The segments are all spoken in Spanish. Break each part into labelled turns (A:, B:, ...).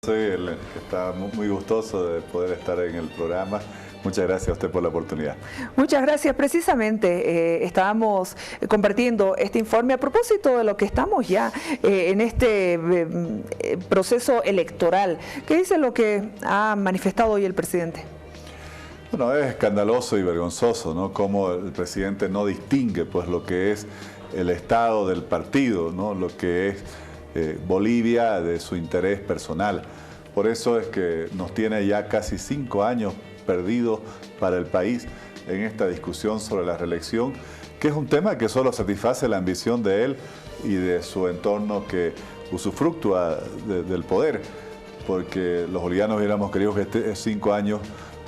A: Soy el que está muy gustoso de poder estar en el programa. Muchas gracias a usted por la oportunidad.
B: Muchas gracias. Precisamente estábamos compartiendo este informe a propósito de lo que estamos ya en este proceso electoral. ¿Qué dice lo que ha manifestado hoy el presidente?
A: Bueno, es escandaloso y vergonzoso, ¿no? Cómo el presidente no distingue pues lo que es el estado del partido, ¿no? Lo que es Bolivia de su interés personal. Por eso es que nos tiene ya casi 5 años perdidos para el país en esta discusión sobre la reelección, que es un tema que solo satisface la ambición de él y de su entorno que usufructúa del poder, porque los bolivianos hubiéramos querido que este 5 años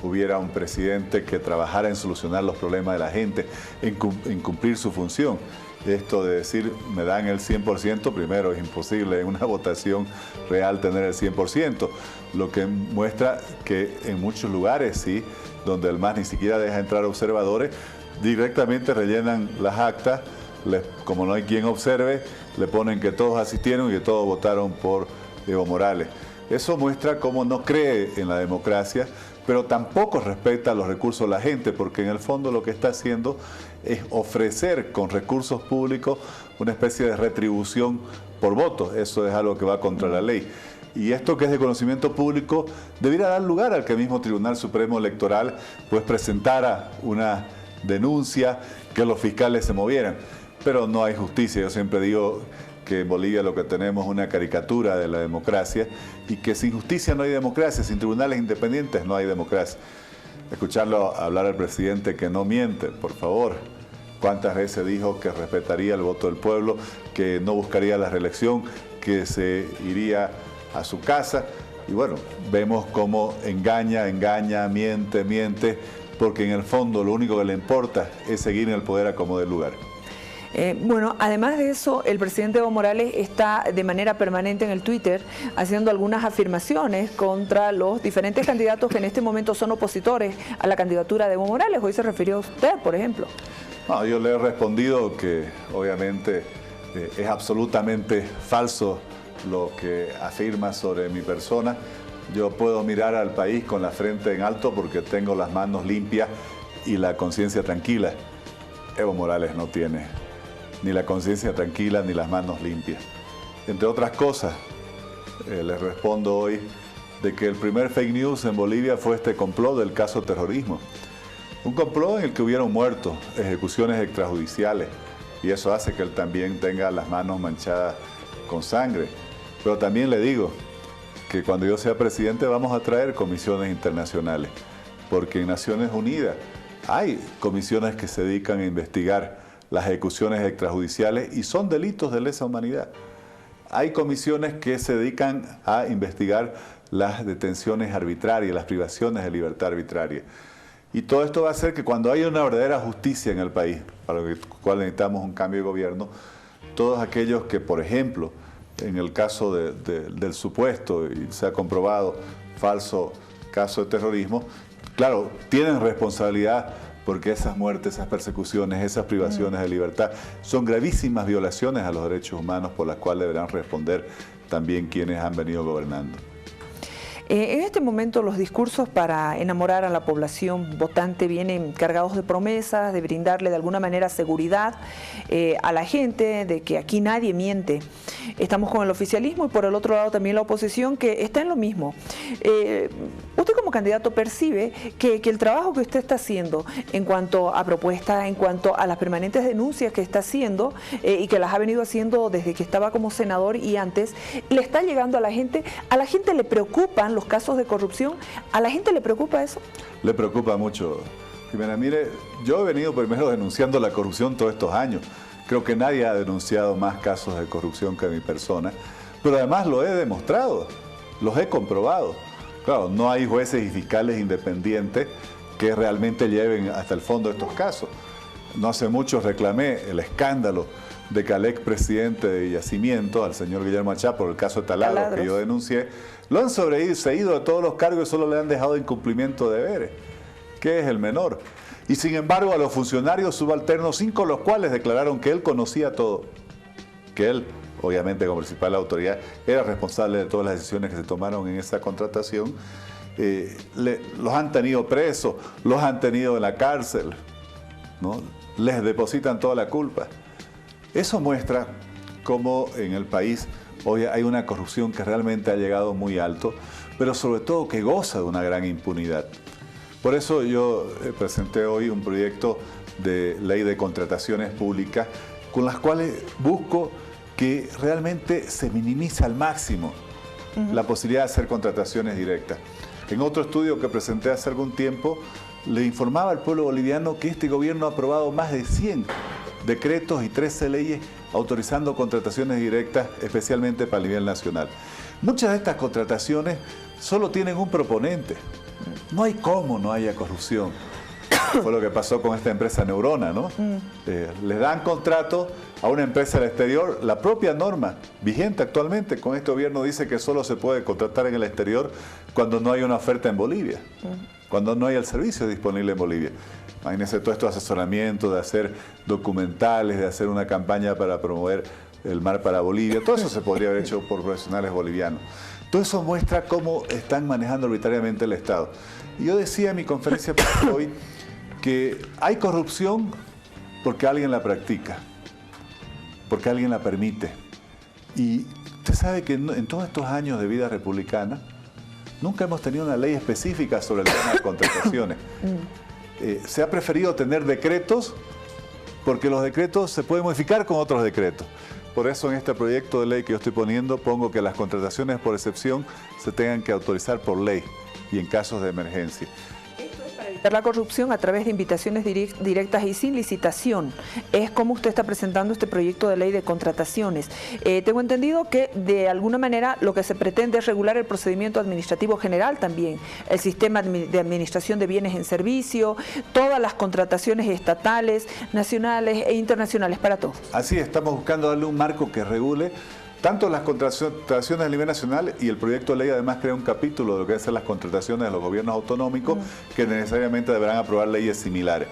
A: hubiera un presidente que trabajara en solucionar los problemas de la gente, en cumplir su función. Esto de decir, me dan el 100%, primero es imposible en una votación real tener el 100%, lo que muestra que en muchos lugares, sí, donde el MAS ni siquiera deja entrar observadores, directamente rellenan las actas, como no hay quien observe, le ponen que todos asistieron y que todos votaron por Evo Morales. Eso muestra cómo no cree en la democracia, pero tampoco respeta los recursos de la gente, porque en el fondo lo que está haciendo es ofrecer con recursos públicos una especie de retribución por votos. Eso es algo que va contra la ley. Y esto, que es de conocimiento público, debiera dar lugar al que el mismo Tribunal Supremo Electoral pues presentara una denuncia, que los fiscales se movieran. Pero no hay justicia. Yo siempre digo que en Bolivia lo que tenemos es una caricatura de la democracia, y que sin justicia no hay democracia, sin tribunales independientes no hay democracia. Escucharlo hablar al presidente que no miente, por favor. ¿Cuántas veces dijo que respetaría el voto del pueblo, que no buscaría la reelección, que se iría a su casa? Y bueno, vemos cómo engaña, miente, porque en el fondo lo único que le importa es seguir en el poder a como dé lugar.
B: Bueno, además de eso, el presidente Evo Morales está de manera permanente en el Twitter haciendo algunas afirmaciones contra los diferentes candidatos que en este momento son opositores a la candidatura de Evo Morales. Hoy se refirió a usted, por ejemplo.
A: No, yo le he respondido que obviamente es absolutamente falso lo que afirma sobre mi persona. Yo puedo mirar al país con la frente en alto porque tengo las manos limpias y la conciencia tranquila. Evo Morales no tiene ni la conciencia tranquila ni las manos limpias. Entre otras cosas, les respondo hoy de que el primer fake news en Bolivia fue este complot del caso terrorismo. Un complot en el que hubieron muertos, ejecuciones extrajudiciales, y eso hace que él también tenga las manos manchadas con sangre. Pero también le digo que cuando yo sea presidente vamos a traer comisiones internacionales, porque en Naciones Unidas hay comisiones que se dedican a investigar las ejecuciones extrajudiciales y son delitos de lesa humanidad. Hay comisiones que se dedican a investigar las detenciones arbitrarias, las privaciones de libertad arbitraria. Y todo esto va a hacer que cuando haya una verdadera justicia en el país, para lo cual necesitamos un cambio de gobierno, todos aquellos que, por ejemplo, en el caso del supuesto, y se ha comprobado, falso caso de terrorismo, claro, tienen responsabilidad, porque esas muertes, esas persecuciones, esas privaciones de libertad son gravísimas violaciones a los derechos humanos por las cuales deberán responder también quienes han venido gobernando.
B: En este momento los discursos para enamorar a la población votante vienen cargados de promesas, de brindarle de alguna manera seguridad a la gente, de que aquí nadie miente. Estamos con el oficialismo y por el otro lado también la oposición, que está en lo mismo. Usted como candidato percibe que el trabajo que usted está haciendo en cuanto a propuestas, en cuanto a las permanentes denuncias que está haciendo y que las ha venido haciendo desde que estaba como senador y antes, le está llegando a la gente le preocupan los casos de corrupción, ¿a la gente le preocupa eso? Le preocupa mucho,
A: Jimena. Mire, yo he venido primero denunciando la corrupción todos estos años. Creo que nadie ha denunciado más casos de corrupción que mi persona, pero además lo he demostrado, los he comprobado. Claro, no hay jueces y fiscales independientes que realmente lleven hasta el fondo estos casos. No hace mucho reclamé el escándalo de que al expresidente de Yacimiento, al señor Guillermo Achá, por el caso de Taladros que yo denuncié, lo han sobreseído de todos los cargos y solo le han dejado incumplimiento de deberes, que es el menor. Y sin embargo a los funcionarios subalternos, 5 de los cuales declararon que él conocía todo, que él obviamente como principal autoridad, era responsable de todas las decisiones que se tomaron en esa contratación. Los han tenido presos, los han tenido en la cárcel, ¿no? Les depositan toda la culpa. Eso muestra cómo en el país hoy hay una corrupción que realmente ha llegado muy alto, pero sobre todo que goza de una gran impunidad. Por eso yo presenté hoy un proyecto de ley de contrataciones públicas con las cuales busco que realmente se minimice al máximo la posibilidad de hacer contrataciones directas. En otro estudio que presenté hace algún tiempo, le informaba al pueblo boliviano que este gobierno ha aprobado más de 100 decretos y 13 leyes autorizando contrataciones directas, especialmente para el nivel nacional. Muchas de estas contrataciones solo tienen un proponente. No hay cómo no haya corrupción. Fue lo que pasó con esta empresa Neurona, ¿no? Les dan contrato a una empresa del exterior. La propia norma vigente actualmente con este gobierno dice que solo se puede contratar en el exterior cuando no hay una oferta en Bolivia, cuando no hay el servicio disponible en Bolivia. Imagínense todo estos asesoramientos, de hacer documentales, de hacer una campaña para promover el mar para Bolivia. Todo eso se podría haber hecho por profesionales bolivianos. Todo eso muestra cómo están manejando arbitrariamente el Estado. Y yo decía en mi conferencia hoy que hay corrupción porque alguien la practica, porque alguien la permite. Y usted sabe que en todos estos años de vida republicana nunca hemos tenido una ley específica sobre el tema de contrataciones. Se ha preferido tener decretos porque los decretos se pueden modificar con otros decretos. Por eso en este proyecto de ley que yo estoy poniendo pongo que las contrataciones por excepción se tengan que autorizar por ley y en casos de emergencia.
B: La corrupción a través de invitaciones directas y sin licitación. Es como usted está presentando este proyecto de ley de contrataciones. Tengo entendido que de alguna manera lo que se pretende es regular el procedimiento administrativo general también, el sistema de administración de bienes en servicio, todas las contrataciones estatales, nacionales e internacionales para todos.
A: Así es, estamos buscando darle un marco que regule tanto las contrataciones a nivel nacional, y el proyecto de ley además crea un capítulo de lo que deben ser las contrataciones de los gobiernos autonómicos que necesariamente deberán aprobar leyes similares.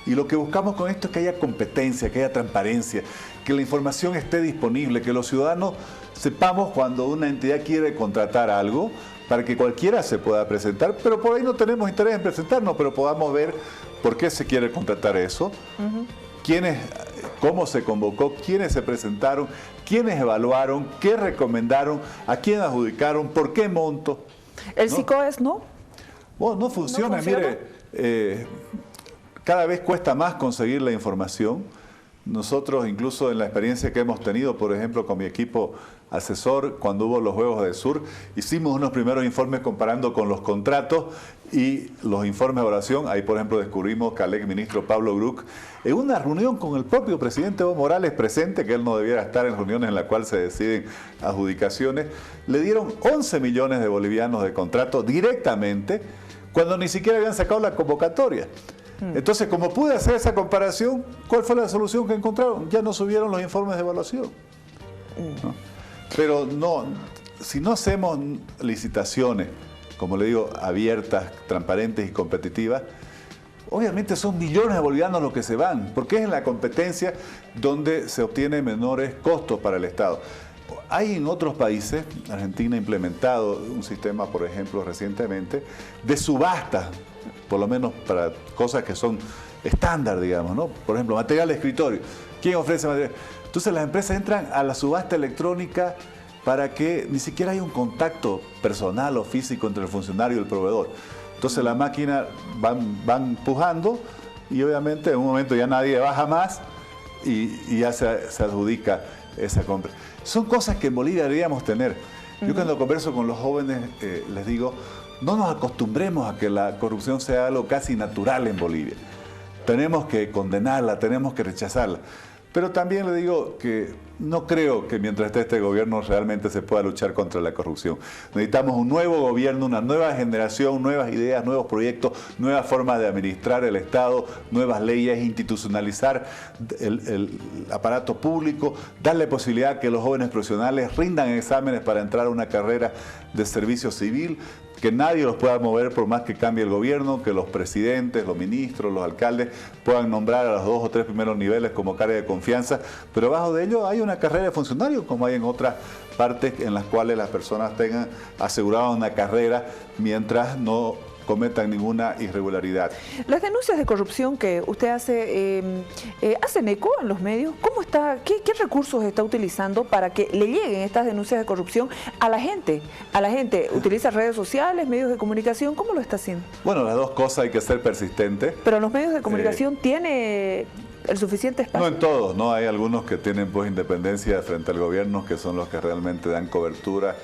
A: Y lo que buscamos con esto es que haya competencia, que haya transparencia, que la información esté disponible, que los ciudadanos sepamos cuando una entidad quiere contratar algo para que cualquiera se pueda presentar, pero por ahí no tenemos interés en presentarnos, pero podamos ver por qué se quiere contratar eso, quiénes, cómo se convocó, quiénes se presentaron, quiénes evaluaron, qué recomendaron, a quién adjudicaron, por qué monto.
B: ¿El SICOES no?
A: Bueno, no funciona. Mire, cada vez cuesta más conseguir la información. Nosotros, incluso en la experiencia que hemos tenido, por ejemplo, con mi equipo asesor, cuando hubo los Juegos del Sur, hicimos unos primeros informes comparando con los contratos y los informes de evaluación. Ahí, por ejemplo, descubrimos que al ex ministro Pablo Gruc, en una reunión con el propio presidente Evo Morales presente, que él no debiera estar en reuniones en las cuales se deciden adjudicaciones, le dieron 11 millones de bolivianos de contrato directamente, cuando ni siquiera habían sacado la convocatoria. Entonces, como pude hacer esa comparación, ¿cuál fue la solución que encontraron? Ya no subieron los informes de evaluación. ¿No? Pero no, si no hacemos licitaciones, como le digo, abiertas, transparentes y competitivas, obviamente son millones de bolivianos los que se van, porque es en la competencia donde se obtienen menores costos para el Estado. Hay en otros países, Argentina ha implementado un sistema, por ejemplo, recientemente, de subasta, por lo menos para cosas que son estándar, digamos, ¿no? Por ejemplo, material de escritorio. ¿Quién ofrece material? Entonces las empresas entran a la subasta electrónica para que ni siquiera haya un contacto personal o físico entre el funcionario y el proveedor. Entonces la máquina van empujando y obviamente en un momento ya nadie baja más y ya se adjudica esa compra. Son cosas que en Bolivia deberíamos tener. Yo cuando converso con los jóvenes les digo, no nos acostumbremos a que la corrupción sea algo casi natural en Bolivia. Tenemos que condenarla, tenemos que rechazarla. Pero también le digo que no creo que mientras esté este gobierno realmente se pueda luchar contra la corrupción. Necesitamos un nuevo gobierno, una nueva generación, nuevas ideas, nuevos proyectos, nuevas formas de administrar el Estado, nuevas leyes, institucionalizar el aparato público, darle posibilidad a que los jóvenes profesionales rindan exámenes para entrar a una carrera de servicio civil, que nadie los pueda mover por más que cambie el gobierno, que los presidentes, los ministros, los alcaldes puedan nombrar a los 2 o 3 primeros niveles como carga de confianza, pero abajo de ello hay una carrera de funcionario como hay en otras partes en las cuales las personas tengan asegurada una carrera mientras no cometan ninguna irregularidad.
B: Las denuncias de corrupción que usted hace, ¿hacen eco en los medios? ¿Cómo está, qué recursos está utilizando para que le lleguen estas denuncias de corrupción a la gente? ¿A la gente utiliza redes sociales, medios de comunicación? ¿Cómo lo está haciendo?
A: Bueno, las dos cosas, hay que ser persistente.
B: Pero los medios de comunicación tiene el suficiente espacio.
A: No en todos, ¿no? Hay algunos que tienen pues independencia frente al gobierno, que son los que realmente dan cobertura.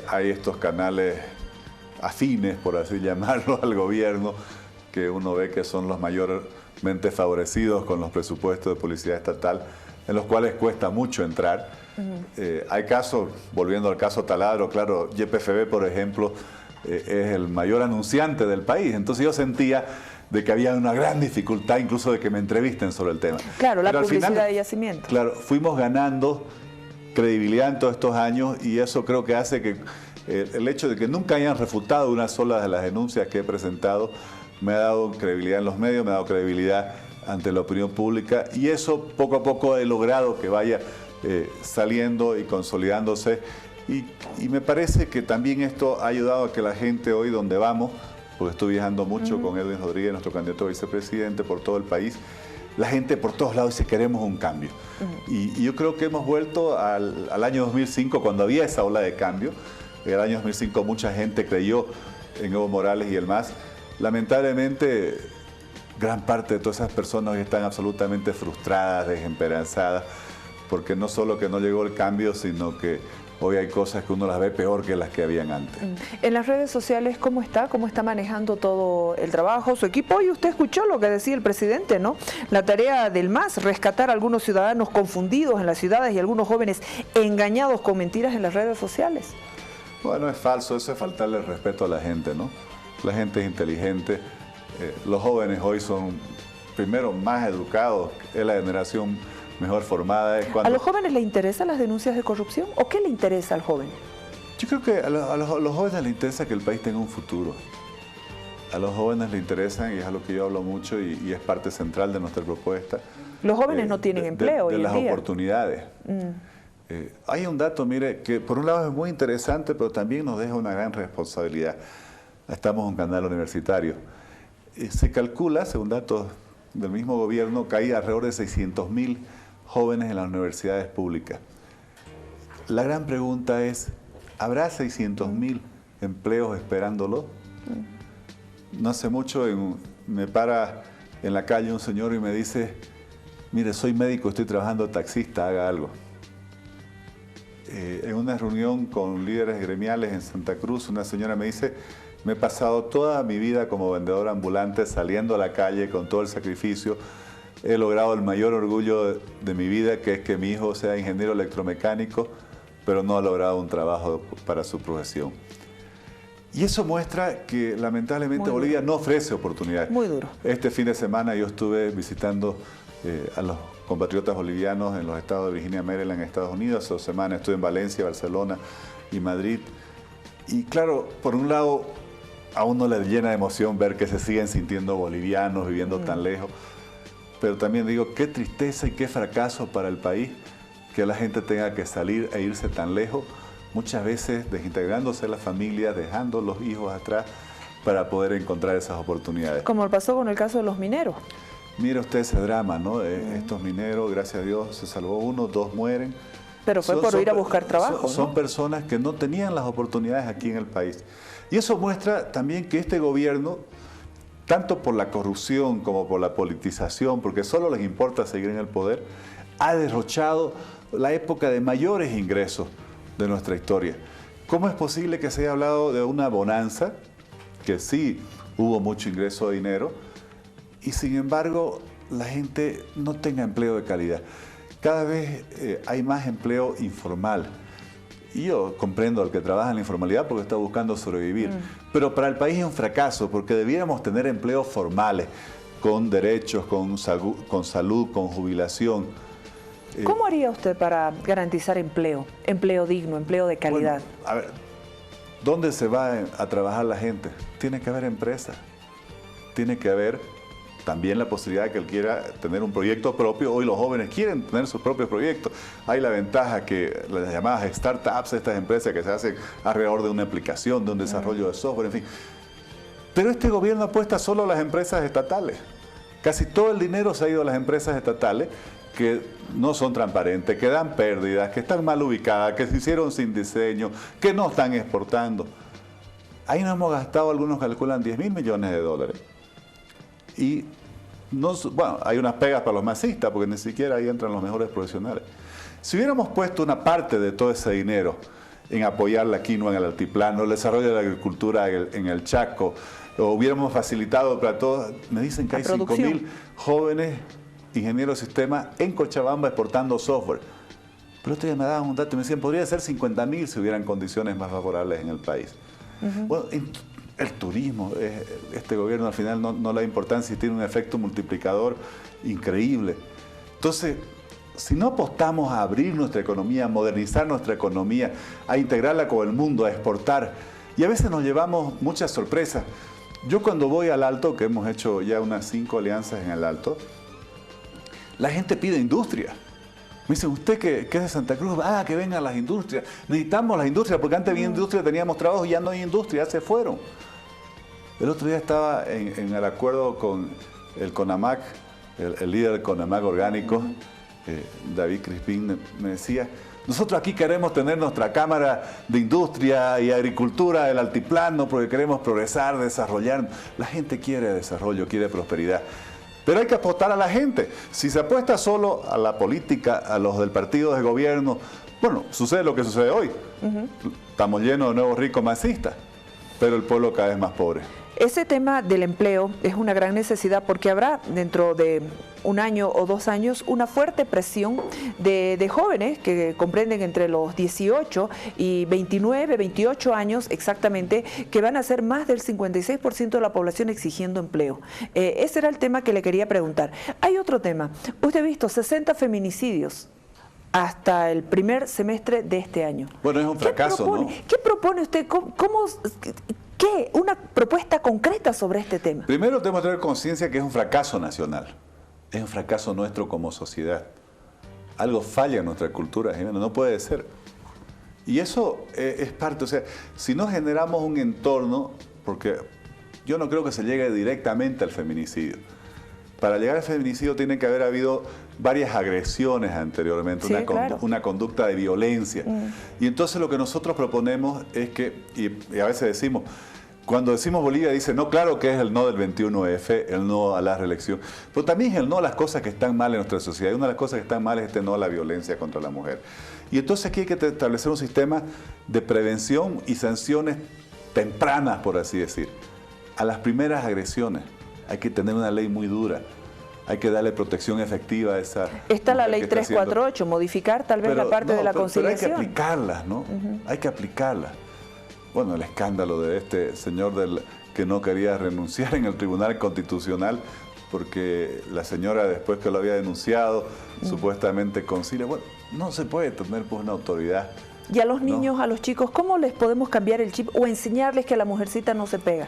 A: Hay estos canales afines, por así llamarlo, al gobierno, que uno ve que son los mayormente favorecidos con los presupuestos de publicidad estatal, en los cuales cuesta mucho entrar. Hay casos, volviendo al caso Taladro, claro, YPFB, por ejemplo, es el mayor anunciante del país, entonces yo sentía de que había una gran dificultad incluso de que me entrevisten sobre el tema.
B: Claro, la publicidad
A: final,
B: de yacimiento.
A: Claro, fuimos ganando credibilidad en todos estos años y eso creo que hace que el hecho de que nunca hayan refutado una sola de las denuncias que he presentado me ha dado credibilidad en los medios, me ha dado credibilidad ante la opinión pública y eso poco a poco he logrado que vaya saliendo y consolidándose y me parece que también esto ha ayudado a que la gente hoy donde vamos, porque estoy viajando mucho con Edwin Rodríguez, nuestro candidato a vicepresidente por todo el país, la gente por todos lados dice queremos un cambio. Y yo creo que hemos vuelto al año 2005 cuando había esa ola de cambio. En el año 2005 mucha gente creyó en Evo Morales y el MAS. Lamentablemente, gran parte de todas esas personas hoy están absolutamente frustradas, desesperanzadas, porque no solo que no llegó el cambio, sino que hoy hay cosas que uno las ve peor que las que habían antes.
B: En las redes sociales, ¿cómo está? ¿Cómo está manejando todo el trabajo, su equipo? Hoy usted escuchó lo que decía el presidente, ¿no? La tarea del MAS, rescatar a algunos ciudadanos confundidos en las ciudades y algunos jóvenes engañados con mentiras en las redes sociales.
A: Bueno, es falso, eso es faltarle el respeto a la gente, ¿no? La gente es inteligente, los jóvenes hoy son, primero, más educados, es la generación mejor formada.
B: ¿A los jóvenes les interesan las denuncias de corrupción o qué le interesa al joven?
A: Yo creo que a los jóvenes les interesa que el país tenga un futuro. A los jóvenes les interesan, y es a lo que yo hablo mucho y es parte central de nuestra propuesta.
B: Los jóvenes no tienen empleo hoy en día.
A: De las oportunidades. Hay un dato, mire, que por un lado es muy interesante, pero también nos deja una gran responsabilidad. Estamos en un canal universitario. Se calcula, según datos del mismo gobierno, que hay alrededor de 600.000 jóvenes en las universidades públicas. La gran pregunta es, ¿habrá 600.000 empleos esperándolo? No hace mucho me para en la calle un señor y me dice, mire, soy médico, estoy trabajando taxista, haga algo. En una reunión con líderes gremiales en Santa Cruz, una señora me dice, me he pasado toda mi vida como vendedor ambulante, saliendo a la calle con todo el sacrificio. He logrado el mayor orgullo de mi vida, que es que mi hijo sea ingeniero electromecánico, pero no ha logrado un trabajo para su profesión. Y eso muestra que lamentablemente Bolivia no ofrece oportunidades.
B: Muy duro.
A: Este fin de semana yo estuve visitando a los compatriotas bolivianos en los estados de Virginia, Maryland, en Estados Unidos. Hace 2 semanas estuve en Valencia, Barcelona y Madrid. Y claro, por un lado, a uno le llena de emoción ver que se siguen sintiendo bolivianos, viviendo tan lejos. Pero también digo, qué tristeza y qué fracaso para el país que la gente tenga que salir e irse tan lejos, muchas veces desintegrándose la familia, dejando los hijos atrás para poder encontrar esas oportunidades.
B: Como pasó con el caso de los mineros.
A: Mire usted ese drama, ¿no? Estos mineros, gracias a Dios, se salvó uno, 2 mueren.
B: Pero fue por ir a buscar trabajo,
A: Son personas que no tenían las oportunidades aquí en el país. Y eso muestra también que este gobierno, tanto por la corrupción como por la politización, porque solo les importa seguir en el poder, ha derrochado la época de mayores ingresos de nuestra historia. ¿Cómo es posible que se haya hablado de una bonanza, que sí hubo mucho ingreso de dinero, y sin embargo la gente no tenga empleo de calidad? Cada vez hay más empleo informal. Y yo comprendo al que trabaja en la informalidad porque está buscando sobrevivir. Pero para el país es un fracaso porque debiéramos tener empleos formales, con derechos, con salud, con jubilación.
B: ¿Cómo haría usted para garantizar empleo? Empleo digno, empleo de calidad.
A: Bueno, a ver, ¿dónde se va a trabajar la gente? Tiene que haber empresas. Tiene que haber también la posibilidad de que él quiera tener un proyecto propio. Hoy los jóvenes quieren tener sus propios proyectos. Hay la ventaja que las llamadas startups, estas empresas que se hacen alrededor de una aplicación, de un desarrollo de software, en fin. Pero este gobierno apuesta solo a las empresas estatales. Casi todo el dinero se ha ido a las empresas estatales que no son transparentes, que dan pérdidas, que están mal ubicadas, que se hicieron sin diseño, que no están exportando. Ahí nos hemos gastado, algunos calculan, 10.000 millones de dólares. Y bueno, hay unas pegas para los masistas, porque ni siquiera ahí entran los mejores profesionales. Si hubiéramos puesto una parte de todo ese dinero en apoyar la quinoa en el altiplano, el desarrollo de la agricultura en el Chaco, o hubiéramos facilitado para todos, me dicen que hay 5.000 jóvenes ingenieros de sistemas en Cochabamba exportando software. Pero otro día me daban un dato y me decían, podría ser 50.000 si hubieran condiciones más favorables en el país. Bueno, el turismo, este gobierno al final no le da importancia y tiene un efecto multiplicador increíble. Entonces, si no apostamos a abrir nuestra economía, a modernizar nuestra economía, a integrarla con el mundo, a exportar, y a veces nos llevamos muchas sorpresas. Yo cuando voy al Alto, que hemos hecho ya unas 5 alianzas en el Alto, la gente pide industria. Me dicen, ¿usted que es de Santa Cruz? Ah, que vengan las industrias. Necesitamos las industrias, porque antes había industria, teníamos trabajo y ya no hay industria, ya se fueron. El otro día estaba en el acuerdo con el CONAMAC, el líder del CONAMAC orgánico, David Crispín, me decía, nosotros aquí queremos tener nuestra Cámara de Industria y Agricultura del Altiplano porque queremos progresar, desarrollar. La gente quiere desarrollo, quiere prosperidad. Pero hay que apostar a la gente. Si se apuesta solo a la política, a los del partido de gobierno, bueno, sucede lo que sucede hoy. Estamos llenos de nuevos ricos masistas, pero el pueblo cada vez más pobre.
B: Ese tema del empleo es una gran necesidad porque habrá dentro de 1 año o 2 años una fuerte presión de jóvenes que comprenden entre los 18 y 29, 28 años exactamente, que van a ser más del 56% de la población exigiendo empleo. Ese era el tema que le quería preguntar. Hay otro tema. Usted ha visto 60 feminicidios hasta el primer semestre de este año.
A: Bueno, es un fracaso, ¿no?
B: ¿Qué propone usted? ¿Qué? Una propuesta concreta sobre este tema.
A: Primero tenemos que tener conciencia que es un fracaso nacional. Es un fracaso nuestro como sociedad. Algo falla en nuestra cultura, Jimena, no puede ser. Y eso es parte, o sea, si no generamos un entorno, porque yo no creo que se llegue directamente al feminicidio. Para llegar al feminicidio tiene que haber habido varias agresiones anteriormente, sí, una conducta de violencia. Y entonces lo que nosotros proponemos es que, y a veces decimos, cuando decimos Bolivia dice, no, claro que es el no del 21F, el no a la reelección, pero también es el no a las cosas que están mal en nuestra sociedad. Y una de las cosas que están mal es este no a la violencia contra la mujer. Y entonces aquí hay que establecer un sistema de prevención y sanciones tempranas, por así decir. A las primeras agresiones hay que tener una ley muy dura. Hay que darle protección efectiva a esa...
B: Está la ley 348, modificar tal vez la parte de la conciliación.
A: Pero hay que aplicarlas, ¿no? Hay que aplicarlas. Bueno, el escándalo de este señor que no quería renunciar en el Tribunal Constitucional porque la señora, después que lo había denunciado, supuestamente concilia. Bueno, no se puede tener pues una autoridad.
B: Y a los niños, a los chicos, ¿cómo les podemos cambiar el chip o enseñarles que la mujercita no se pega?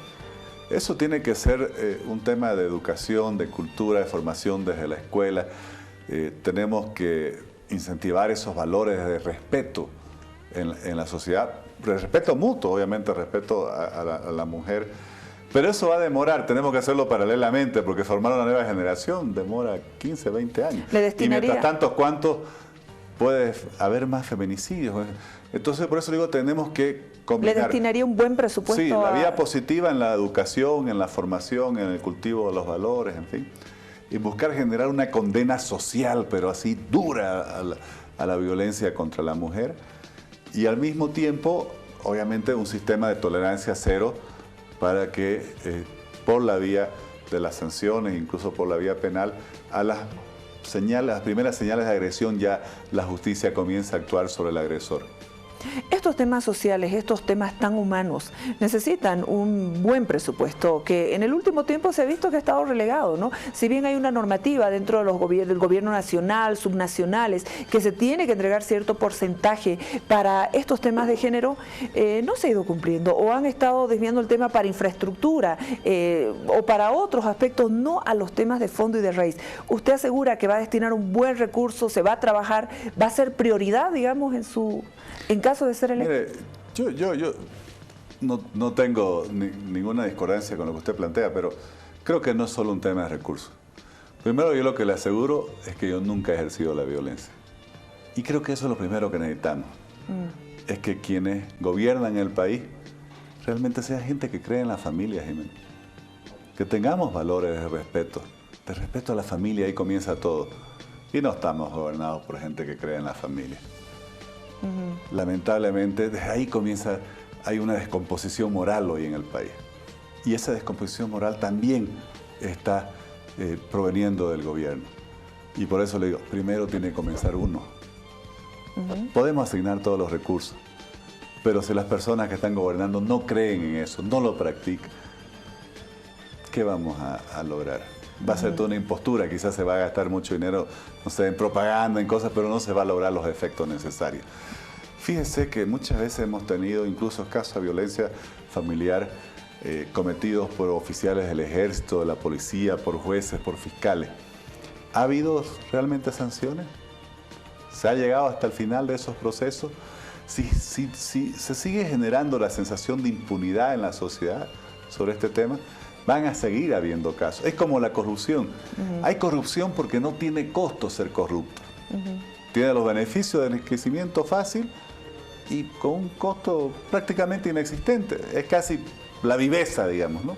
A: Eso tiene que ser un tema de educación, de cultura, de formación desde la escuela. Tenemos que incentivar esos valores de respeto en la sociedad. Respeto mutuo, obviamente, respeto a la mujer. Pero eso va a demorar, tenemos que hacerlo paralelamente, porque formar una nueva generación demora 15, 20 años. Y mientras tanto, ¿cuántos puede haber más feminicidios? Entonces, por eso digo, tenemos que combinar.
B: ¿Le destinaría un buen presupuesto?
A: Sí, la vía positiva en la educación, en la formación, en el cultivo de los valores, en fin. Y buscar generar una condena social, pero así dura a la violencia contra la mujer. Y al mismo tiempo, obviamente, un sistema de tolerancia cero para que por la vía de las sanciones, incluso por la vía penal, a las primeras señales de agresión ya la justicia comienza a actuar sobre el agresor.
B: Estos temas sociales, estos temas tan humanos, necesitan un buen presupuesto que en el último tiempo se ha visto que ha estado relegado, ¿no? Si bien hay una normativa dentro de los del gobierno nacional, subnacionales, que se tiene que entregar cierto porcentaje para estos temas de género, no se ha ido cumpliendo o han estado desviando el tema para infraestructura o para otros aspectos, no a los temas de fondo y de raíz. ¿Usted asegura que va a destinar un buen recurso, se va a trabajar, va a ser prioridad, digamos, en caso de ser electo?
A: Mire, yo no tengo ninguna discordancia con lo que usted plantea, pero creo que no es solo un tema de recursos. Primero, yo lo que le aseguro es que yo nunca he ejercido la violencia. Y creo que eso es lo primero que necesitamos. Es que quienes gobiernan el país realmente sea gente que cree en la familia, Jiménez. Que tengamos valores de respeto a la familia, ahí comienza todo. Y no estamos gobernados por gente que cree en la familia. Lamentablemente, desde ahí comienza, hay una descomposición moral hoy en el país. Y esa descomposición moral también está proveniendo del gobierno. Y por eso le digo, primero tiene que comenzar uno. Podemos asignar todos los recursos, pero si las personas que están gobernando no creen en eso, no lo practican, ¿qué vamos a lograr? Va a ser toda una impostura, quizás se va a gastar mucho dinero, no sé, en propaganda, en cosas, pero no se va a lograr los efectos necesarios. Fíjese que muchas veces hemos tenido incluso casos de violencia familiar cometidos por oficiales del ejército, de la policía, por jueces, por fiscales. ¿Ha habido realmente sanciones? ¿Se ha llegado hasta el final de esos procesos? Si se sigue generando la sensación de impunidad en la sociedad sobre este tema, van a seguir habiendo casos. Es como la corrupción. Hay corrupción porque no tiene costo ser corrupto. Tiene los beneficios del enriquecimiento fácil y con un costo prácticamente inexistente. Es casi la viveza, digamos, ¿no?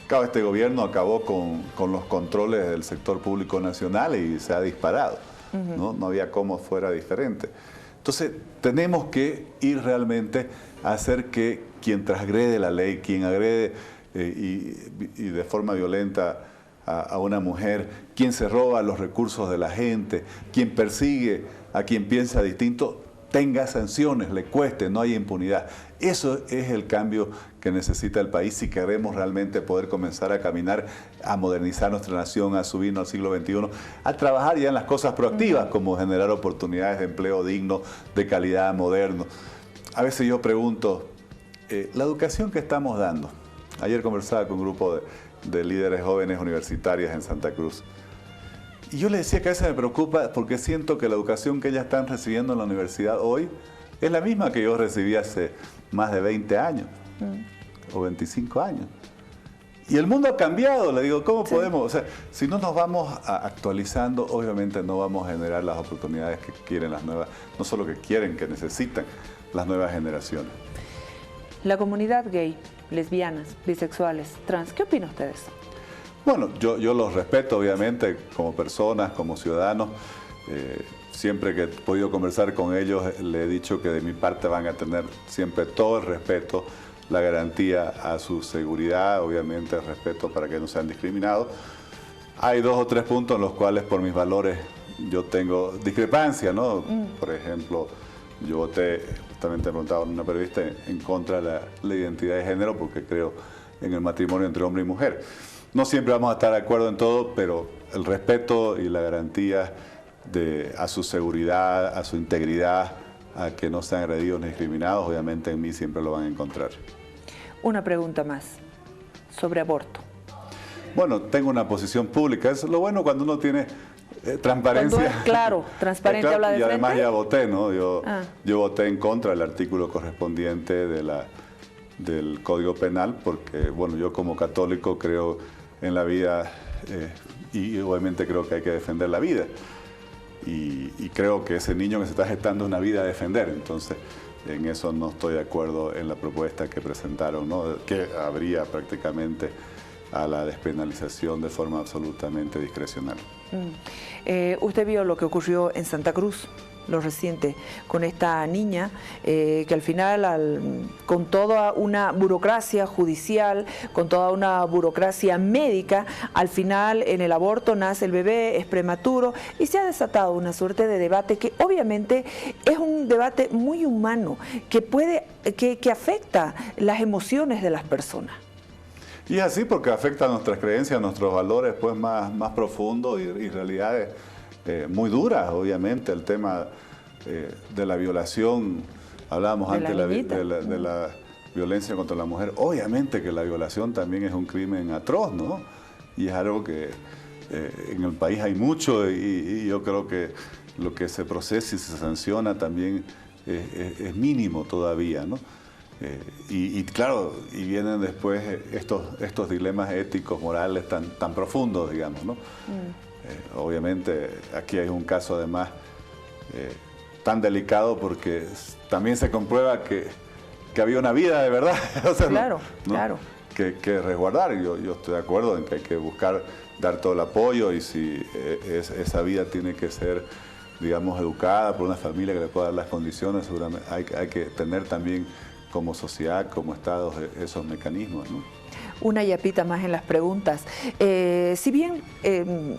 A: Claro, este gobierno acabó con los controles del sector público nacional y se ha disparado. No había cómo fuera diferente. Entonces, tenemos que ir realmente a hacer que quien transgrede la ley, quien agrede y de forma violenta a una mujer, quien se roba los recursos de la gente, quien persigue a quien piensa distinto, tenga sanciones, le cueste, no haya impunidad. Eso es el cambio que necesita el país si queremos realmente poder comenzar a caminar, a modernizar nuestra nación, a subirnos al siglo XXI, a trabajar ya en las cosas proactivas como generar oportunidades de empleo digno, de calidad, moderno. A veces yo pregunto, la educación que estamos dando, ayer conversaba con un grupo de líderes jóvenes universitarias en Santa Cruz, y yo les decía que a veces me preocupa porque siento que la educación que ellas están recibiendo en la universidad hoy es la misma que yo recibí hace más de 20 años o 25 años. Y el mundo ha cambiado, le digo, ¿cómo podemos? O sea, si no nos vamos actualizando, obviamente no vamos a generar las oportunidades que quieren las nuevas, no solo que quieren, que necesitan las nuevas generaciones.
B: La comunidad gay, lesbianas, bisexuales, trans, ¿qué opina usted de eso?
A: Bueno, yo los respeto, obviamente, como personas, como ciudadanos. Siempre que he podido conversar con ellos, le he dicho que de mi parte van a tener siempre todo el respeto, la garantía a su seguridad, obviamente el respeto para que no sean discriminados. Hay 2 o 3 puntos en los cuales por mis valores yo tengo discrepancia, ¿no? Por ejemplo, yo voté, justamente preguntaba a una periodista, en contra de la identidad de género porque creo en el matrimonio entre hombre y mujer. No siempre vamos a estar de acuerdo en todo, pero el respeto y la garantía a su seguridad, a su integridad, a que no sean agredidos ni discriminados, obviamente en mí siempre lo van a encontrar.
B: Una pregunta más sobre aborto.
A: Bueno, tengo una posición pública. Eso es lo bueno cuando uno tiene transparencia.
B: Cuando es claro, transparente,
A: claro,
B: habla de
A: y
B: frente.
A: además ya voté, ¿no? Yo voté en contra del artículo correspondiente del Código Penal porque, bueno, yo como católico creo en la vida y obviamente creo que hay que defender la vida. Y creo que ese niño que se está gestando es una vida a defender. Entonces, en eso no estoy de acuerdo en la propuesta que presentaron, ¿no? Que habría prácticamente a la despenalización de forma absolutamente discrecional.
B: Usted vio lo que ocurrió en Santa Cruz, lo reciente con esta niña, que al final, con toda una burocracia judicial, con toda una burocracia médica, al final en el aborto nace el bebé, es prematuro, y se ha desatado una suerte de debate que obviamente es un debate muy humano, que afecta las emociones de las personas.
A: Y es así porque afecta a nuestras creencias, a nuestros valores pues más profundos y realidades muy duras, obviamente. El tema de la violación, hablábamos antes de la violencia contra la mujer. Obviamente que la violación también es un crimen atroz, ¿no? Y es algo que en el país hay mucho y yo creo que lo que se procesa y se sanciona también es mínimo todavía, ¿no? Y claro, y vienen después estos dilemas éticos, morales tan profundos, digamos, ¿no? Obviamente aquí hay un caso además tan delicado porque también se comprueba que había una vida de verdad. O sea,
B: claro,
A: ¿no?
B: Claro.
A: Que resguardar. Yo estoy de acuerdo en que hay que buscar dar todo el apoyo y si esa vida tiene que ser, digamos, educada por una familia que le pueda dar las condiciones, seguramente hay que tener también como sociedad, como Estado, esos mecanismos, ¿no?
B: Una yapita más en las preguntas. Si bien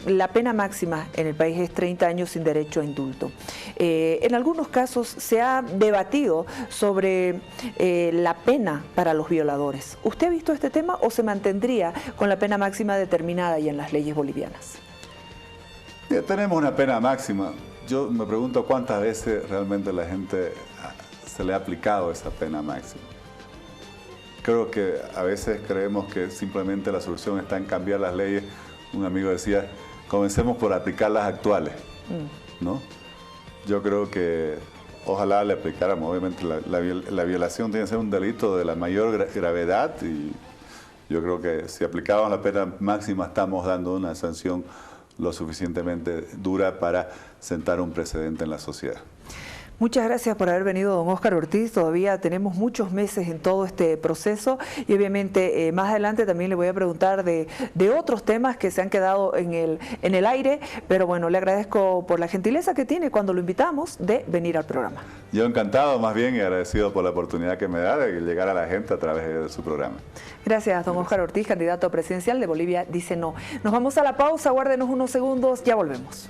B: la pena máxima en el país es 30 años sin derecho a indulto, en algunos casos se ha debatido sobre la pena para los violadores. ¿Usted ha visto este tema o se mantendría con la pena máxima determinada ya en las leyes bolivianas?
A: Ya tenemos una pena máxima. Yo me pregunto cuántas veces realmente la gente se le ha aplicado esa pena máxima. Creo que a veces creemos que simplemente la solución está en cambiar las leyes. Un amigo decía, comencemos por aplicar las actuales, ¿no? Yo creo que ojalá le aplicáramos. Obviamente la violación tiene que ser un delito de la mayor gravedad y yo creo que si aplicamos la pena máxima estamos dando una sanción lo suficientemente dura para sentar un precedente en la sociedad.
B: Muchas gracias por haber venido, don Óscar Ortiz. Todavía tenemos muchos meses en todo este proceso y obviamente más adelante también le voy a preguntar de otros temas que se han quedado en el aire, pero bueno, le agradezco por la gentileza que tiene cuando lo invitamos de venir al programa.
A: Yo encantado más bien y agradecido por la oportunidad que me da de llegar a la gente a través de su programa.
B: Gracias, don Óscar Ortiz, candidato presidencial de Bolivia Dice No. Nos vamos a la pausa, guárdenos unos segundos, ya volvemos.